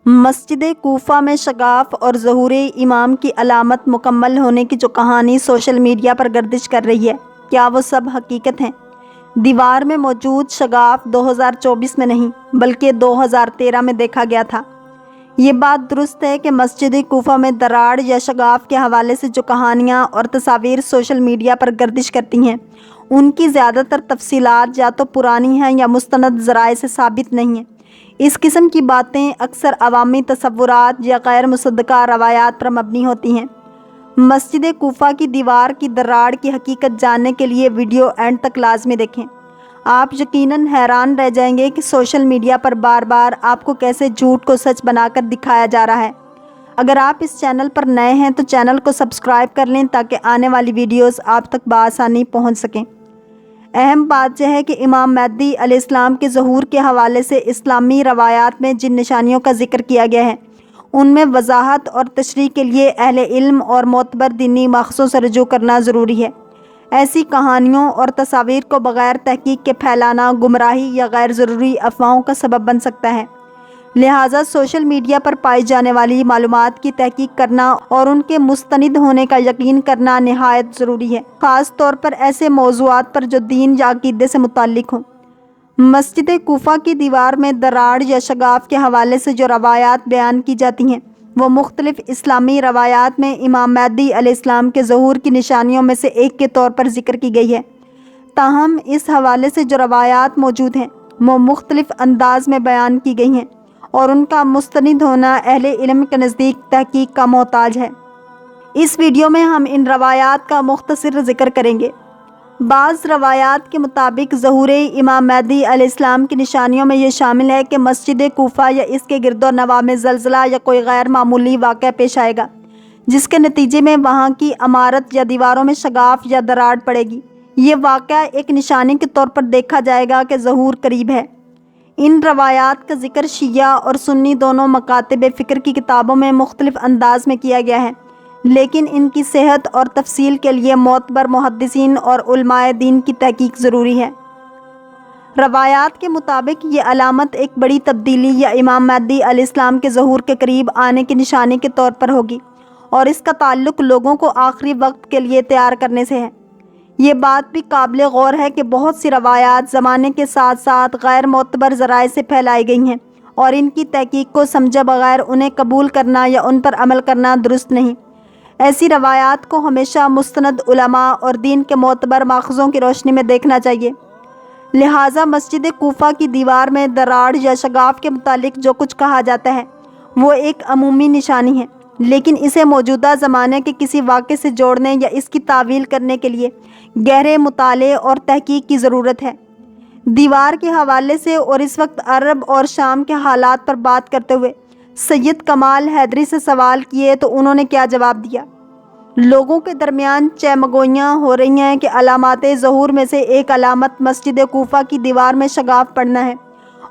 مسجد کوفہ میں شغاف اور ظہور امام کی علامت مکمل ہونے کی جو کہانی سوشل میڈیا پر گردش کر رہی ہے، کیا وہ سب حقیقت ہیں؟ دیوار میں موجود شغاف 2024 میں نہیں بلکہ 2013 میں دیکھا گیا تھا۔ یہ بات درست ہے کہ مسجد کوفہ میں دراڑ یا شغاف کے حوالے سے جو کہانیاں اور تصاویر سوشل میڈیا پر گردش کرتی ہیں، ان کی زیادہ تر تفصیلات یا تو پرانی ہیں یا مستند ذرائع سے ثابت نہیں ہیں۔ اس قسم کی باتیں اکثر عوامی تصورات یا غیر مصدقہ روایات پر مبنی ہوتی ہیں۔ مسجد کوفہ کی دیوار کی دراڑ کی حقیقت جاننے کے لیے ویڈیو اینڈ تک لازمی دیکھیں۔ آپ یقیناً حیران رہ جائیں گے کہ سوشل میڈیا پر بار بار آپ کو کیسے جھوٹ کو سچ بنا کر دکھایا جا رہا ہے۔ اگر آپ اس چینل پر نئے ہیں تو چینل کو سبسکرائب کر لیں تاکہ آنے والی ویڈیوز آپ تک بآسانی پہنچ سکیں۔ اہم بات یہ ہے کہ امام مہدی علیہ السلام کے ظہور کے حوالے سے اسلامی روایات میں جن نشانیوں کا ذکر کیا گیا ہے، ان میں وضاحت اور تشریح کے لیے اہل علم اور معتبر دینی ماخذوں سے رجوع کرنا ضروری ہے۔ ایسی کہانیوں اور تصاویر کو بغیر تحقیق کے پھیلانا گمراہی یا غیر ضروری افواہوں کا سبب بن سکتا ہے۔ لہٰذا سوشل میڈیا پر پائی جانے والی معلومات کی تحقیق کرنا اور ان کے مستند ہونے کا یقین کرنا نہایت ضروری ہے، خاص طور پر ایسے موضوعات پر جو دین یا عقیدے سے متعلق ہوں۔ مسجد کوفہ کی دیوار میں دراڑ یا شغاف کے حوالے سے جو روایات بیان کی جاتی ہیں، وہ مختلف اسلامی روایات میں امام مہدی علیہ السلام کے ظہور کی نشانیوں میں سے ایک کے طور پر ذکر کی گئی ہے۔ تاہم اس حوالے سے جو روایات موجود ہیں، وہ مختلف انداز میں بیان کی گئی ہیں اور ان کا مستند ہونا اہل علم کے نزدیک تحقیق کا محتاج ہے۔ اس ویڈیو میں ہم ان روایات کا مختصر ذکر کریں گے۔ بعض روایات کے مطابق ظہور امام مہدی علیہ السلام کی نشانیوں میں یہ شامل ہے کہ مسجد کوفہ یا اس کے گرد و نواح میں زلزلہ یا کوئی غیر معمولی واقعہ پیش آئے گا، جس کے نتیجے میں وہاں کی عمارت یا دیواروں میں شغاف یا دراڑ پڑے گی۔ یہ واقعہ ایک نشانی کے طور پر دیکھا جائے گا کہ ظہور قریب ہے۔ ان روایات کا ذکر شیعہ اور سنی دونوں مکاتب فکر کی کتابوں میں مختلف انداز میں کیا گیا ہے، لیکن ان کی صحت اور تفصیل کے لیے معتبر محدثین اور علماء دین کی تحقیق ضروری ہے۔ روایات کے مطابق یہ علامت ایک بڑی تبدیلی یا امام مہدی علیہ السلام کے ظہور کے قریب آنے کی نشانی کے طور پر ہوگی، اور اس کا تعلق لوگوں کو آخری وقت کے لیے تیار کرنے سے ہے۔ یہ بات بھی قابل غور ہے کہ بہت سی روایات زمانے کے ساتھ ساتھ غیر معتبر ذرائع سے پھیلائی گئی ہیں، اور ان کی تحقیق کو سمجھے بغیر انہیں قبول کرنا یا ان پر عمل کرنا درست نہیں۔ ایسی روایات کو ہمیشہ مستند علماء اور دین کے معتبر ماخذوں کی روشنی میں دیکھنا چاہیے۔ لہٰذا مسجد کوفہ کی دیوار میں دراڑ یا شغاف کے متعلق جو کچھ کہا جاتا ہے، وہ ایک عمومی نشانی ہے، لیکن اسے موجودہ زمانے کے کسی واقعے سے جوڑنے یا اس کی تعویل کرنے کے لیے گہرے مطالعے اور تحقیق کی ضرورت ہے۔ دیوار کے حوالے سے اور اس وقت عرب اور شام کے حالات پر بات کرتے ہوئے سید کمال حیدری سے سوال کیے تو انہوں نے کیا جواب دیا؟ لوگوں کے درمیان چہمگوئیاں ہو رہی ہیں کہ علامات ظہور میں سے ایک علامت مسجد کوفہ کی دیوار میں شغاف پڑنا ہے،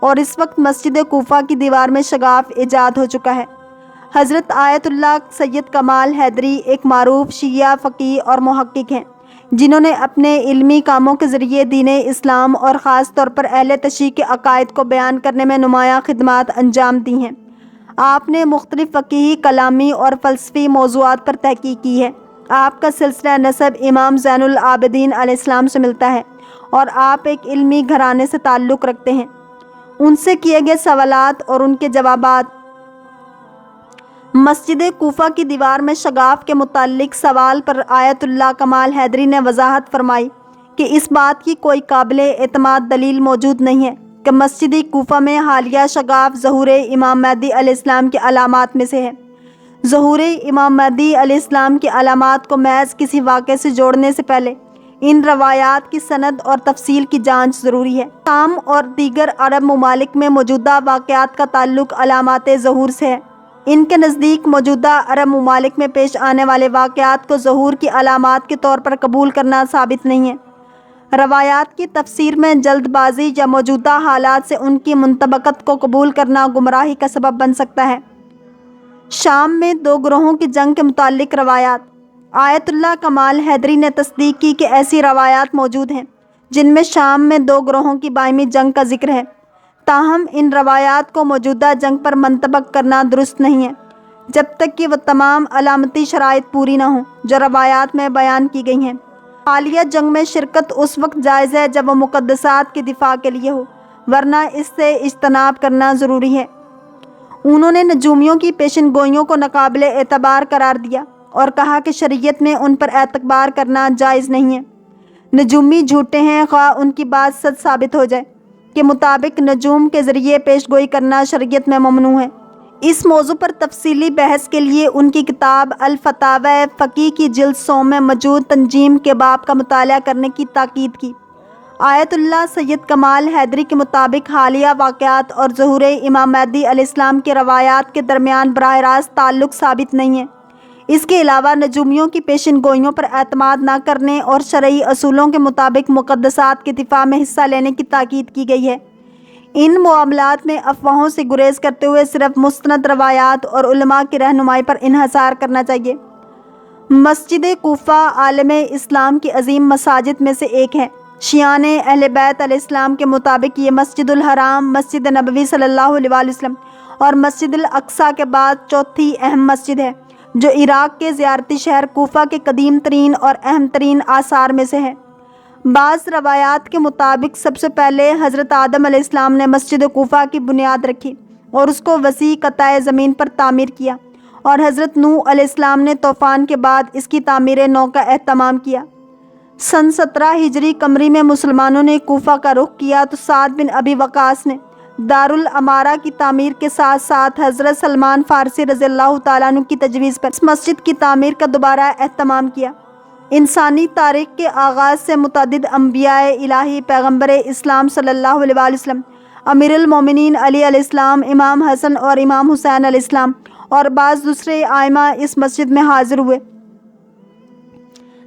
اور اس وقت مسجد کوفہ کی دیوار میں شغاف ایجاد ہو چکا ہے۔ حضرت آیت اللہ سید کمال حیدری ایک معروف شیعہ فقیہ اور محقق ہیں، جنہوں نے اپنے علمی کاموں کے ذریعے دین اسلام اور خاص طور پر اہل تشیع کے عقائد کو بیان کرنے میں نمایاں خدمات انجام دی ہیں۔ آپ نے مختلف فقہی، کلامی اور فلسفی موضوعات پر تحقیق کی ہے۔ آپ کا سلسلہ نسب امام زین العابدین علیہ السلام سے ملتا ہے، اور آپ ایک علمی گھرانے سے تعلق رکھتے ہیں۔ ان سے کیے گئے سوالات اور ان کے جوابات۔ مسجد کوفہ کی دیوار میں شغاف کے متعلق سوال پر آیت اللہ کمال حیدری نے وضاحت فرمائی کہ اس بات کی کوئی قابل اعتماد دلیل موجود نہیں ہے کہ مسجد کوفہ میں حالیہ شغاف ظہور امام مہدی علیہ السلام کی علامات میں سے ہے۔ ظہور امام مہدی علیہ السلام کی علامات کو محض کسی واقعے سے جوڑنے سے پہلے ان روایات کی سند اور تفصیل کی جانچ ضروری ہے۔ شام اور دیگر عرب ممالک میں موجودہ واقعات کا تعلق علامات ظہور سے ہے۔ ان کے نزدیک موجودہ عرب ممالک میں پیش آنے والے واقعات کو ظہور کی علامات کے طور پر قبول کرنا ثابت نہیں ہے۔ روایات کی تفسیر میں جلد بازی یا موجودہ حالات سے ان کی منطبقت کو قبول کرنا گمراہی کا سبب بن سکتا ہے۔ شام میں دو گروہوں کی جنگ کے متعلق روایات۔ آیت اللہ کمال حیدری نے تصدیق کی کہ ایسی روایات موجود ہیں جن میں شام میں دو گروہوں کی باہمی جنگ کا ذکر ہے۔ تاہم ان روایات کو موجودہ جنگ پر منطبق کرنا درست نہیں ہے جب تک کہ وہ تمام علامتی شرائط پوری نہ ہوں جو روایات میں بیان کی گئی ہیں۔ حالیہ جنگ میں شرکت اس وقت جائز ہے جب وہ مقدسات کے دفاع کے لیے ہو، ورنہ اس سے اجتناب کرنا ضروری ہے۔ انہوں نے نجومیوں کی پیشن گوئیوں کو ناقابل اعتبار قرار دیا اور کہا کہ شریعت میں ان پر اعتبار کرنا جائز نہیں ہے۔ نجومی جھوٹے ہیں خواہ ان کی بات سچ ثابت ہو جائے کے مطابق نجوم کے ذریعے پیش گوئی کرنا شریعت میں ممنوع ہے۔ اس موضوع پر تفصیلی بحث کے لیے ان کی کتاب الفتاوی فقہ کی جلد 100 میں موجود تنجیم کے باب کا مطالعہ کرنے کی تاکید کی۔ آیت اللہ سید کمال حیدری کے مطابق حالیہ واقعات اور ظہور امام مہدی علیہ السلام کے روایات کے درمیان براہ راست تعلق ثابت نہیں ہے۔ اس کے علاوہ نجومیوں کی پیشن گوئیوں پر اعتماد نہ کرنے اور شرعی اصولوں کے مطابق مقدسات کے دفاع میں حصہ لینے کی تاکید کی گئی ہے۔ ان معاملات میں افواہوں سے گریز کرتے ہوئے صرف مستند روایات اور علماء کی رہنمائی پر انحصار کرنا چاہیے۔ مسجد کوفہ عالم اسلام کی عظیم مساجد میں سے ایک ہے۔ شیعان اہل بیت علیہ السلام کے مطابق یہ مسجد الحرام، مسجد نبوی صلی اللہ علیہ وسلم اور مسجد الاقصیٰ کے بعد چوتھی اہم مسجد ہے جو عراق کے زیارتی شہر کوفہ کے قدیم ترین اور اہم ترین آثار میں سے ہے۔ بعض روایات کے مطابق سب سے پہلے حضرت آدم علیہ السلام نے مسجد کوفہ کی بنیاد رکھی اور اس کو وسیع قطع زمین پر تعمیر کیا، اور حضرت نوح علیہ السلام نے طوفان کے بعد اس کی تعمیر نو کا اہتمام کیا۔ سن 17 ہجری قمری میں مسلمانوں نے کوفہ کا رخ کیا تو سعد بن ابی وقاص نے دارالامارہ کی تعمیر کے ساتھ ساتھ حضرت سلمان فارسی رضی اللہ تعالیٰ عنہ کی تجویز پر اس مسجد کی تعمیر کا دوبارہ اہتمام کیا۔ انسانی تاریخ کے آغاز سے متعدد انبیاء الہی، پیغمبر اسلام صلی اللہ علیہ وسلم، امیر المومنین علی علیہ السلام، امام حسن اور امام حسین علیہ السلام اور بعض دوسرے ائمہ اس مسجد میں حاضر ہوئے۔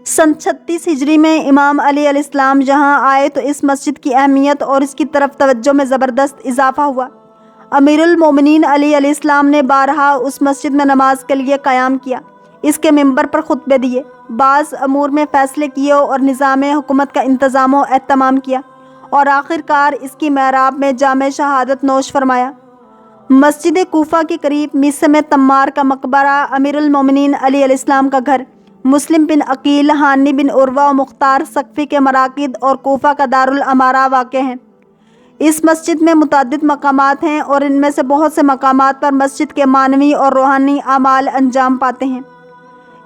سن 36 ہجری میں امام علی علیہ السلام جہاں آئے تو اس مسجد کی اہمیت اور اس کی طرف توجہ میں زبردست اضافہ ہوا۔ امیر المومنین علی علیہ السلام نے بارہا اس مسجد میں نماز کے لیے قیام کیا، اس کے منبر پر خطبے دیے، بعض امور میں فیصلے کیے اور نظام حکومت کا انتظام و اہتمام کیا، اور آخر کار اس کی محراب میں جامع شہادت نوش فرمایا۔ مسجد کوفہ کے قریب میثم تمار کا مقبرہ، امیر المومنین علی علیہ السلام کا گھر، مسلم بن عقیل، ہانی بن عروہ و مختار ثقفی کے مراکد اور کوفہ کا دارالامارہ واقع ہیں۔ اس مسجد میں متعدد مقامات ہیں اور ان میں سے بہت سے مقامات پر مسجد کے معنوی اور روحانی اعمال انجام پاتے ہیں۔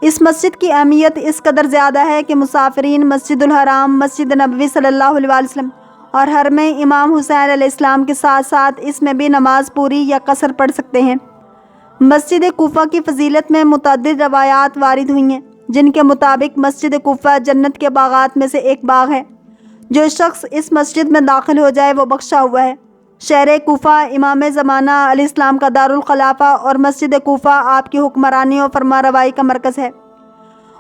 اس مسجد کی اہمیت اس قدر زیادہ ہے کہ مسافرین مسجد الحرام، مسجد نبوی صلی اللہ علیہ وسلم اور حرم امام حسین علیہ السلام کے ساتھ ساتھ اس میں بھی نماز پوری یا قصر پڑھ سکتے ہیں۔ مسجد کوفہ کی فضیلت میں متعدد روایات وارد ہوئی ہیں جن کے مطابق مسجد کوفہ جنت کے باغات میں سے ایک باغ ہے۔ جو شخص اس مسجد میں داخل ہو جائے وہ بخشا ہوا ہے۔ شہر کوفہ امام زمانہ علیہ السلام کا دارالخلافہ اور مسجد کوفہ آپ کی حکمرانی و فرمانروائی کا مرکز ہے۔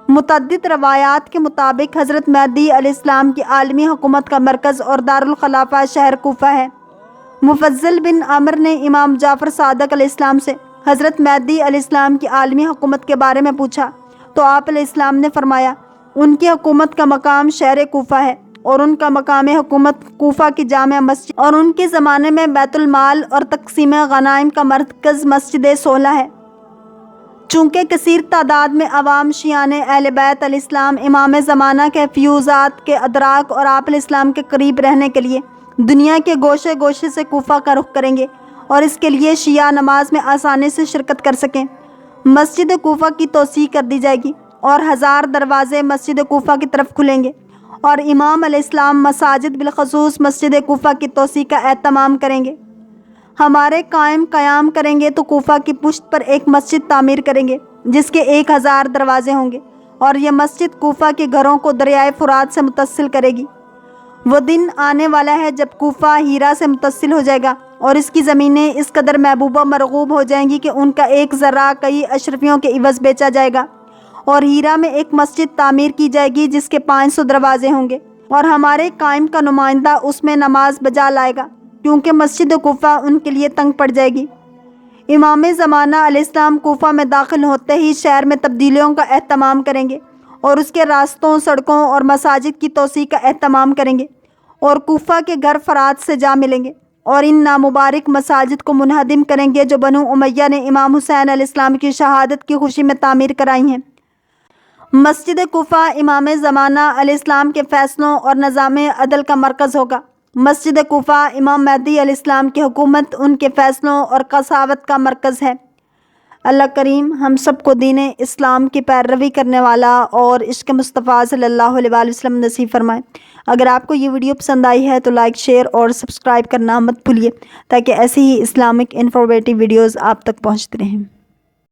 متعدد روایات کے مطابق حضرت مہدی علیہ السلام کی عالمی حکومت کا مرکز اور دارالخلافہ شہر کوفہ ہے۔ مفضل بن عمر نے امام جعفر صادق علیہ السلام سے حضرت مہدی علیہ السلام کی عالمی حکومت کے بارے میں پوچھا تو آپ علیہ السلام نے فرمایا، ان کی حکومت کا مقام شہر کوفہ ہے اور ان کا مقام حکومت کوفہ کی جامع مسجد اور ان کے زمانے میں بیت المال اور تقسیم غنائم کا مرکز مسجد سولہ ہے۔ چونکہ کثیر تعداد میں عوام شیعان اہل بیت علیہ السلام امام زمانہ کے فیوزات کے ادراک اور آپ علیہ السلام کے قریب رہنے کے لیے دنیا کے گوشے گوشے سے کوفہ کا رخ کریں گے اور اس کے لیے شیعہ نماز میں آسانی سے شرکت کر سکیں، مسجد کوفہ کی توسیع کر دی جائے گی اور 1000 دروازے مسجد کوفہ کی طرف کھلیں گے، اور امام علیہ السلام مساجد بالخصوص مسجد کوفہ کی توسیع کا اہتمام کریں گے۔ ہمارے قیام کریں گے تو کوفہ کی پشت پر ایک مسجد تعمیر کریں گے جس کے 1000 دروازے ہوں گے، اور یہ مسجد کوفہ کے گھروں کو دریائے فرات سے متصل کرے گی۔ وہ دن آنے والا ہے جب کوفہ ہیرا سے متصل ہو جائے گا اور اس کی زمینیں اس قدر محبوب و مرغوب ہو جائیں گی کہ ان کا ایک ذرہ کئی اشرفیوں کے عوض بیچا جائے گا، اور ہیرا میں ایک مسجد تعمیر کی جائے گی جس کے 500 دروازے ہوں گے، اور ہمارے قائم کا نمائندہ اس میں نماز بجا لائے گا کیونکہ مسجد کوفہ ان کے لیے تنگ پڑ جائے گی۔ امام زمانہ علیہ السلام کوفہ میں داخل ہوتے ہی شہر میں تبدیلیوں کا اہتمام کریں گے اور اس کے راستوں، سڑکوں اور مساجد کی توسیع کا اہتمام کریں گے، اور کوفہ کے گھر فرات سے جا ملیں گے اور ان نامبارک مساجد کو منہدم کریں گے جو بنو امیہ نے امام حسین علیہ السلام کی شہادت کی خوشی میں تعمیر کرائی ہیں۔ مسجد کوفہ امام زمانہ علیہ السلام کے فیصلوں اور نظام عدل کا مرکز ہوگا۔ مسجد کوفہ امام مہدی علیہ السلام کی حکومت، ان کے فیصلوں اور قضاوت کا مرکز ہے۔ اللہ کریم ہم سب کو دین اسلام کی پیروی کرنے والا اور عشق مصطفیٰ صلی اللہ علیہ وآلہ وسلم نصیب فرمائے۔ اگر آپ کو یہ ویڈیو پسند آئی ہے تو لائک، شیئر اور سبسکرائب کرنا مت بھولیے تاکہ ایسی ہی اسلامک انفارمیٹیو ویڈیوز آپ تک پہنچتی رہیں۔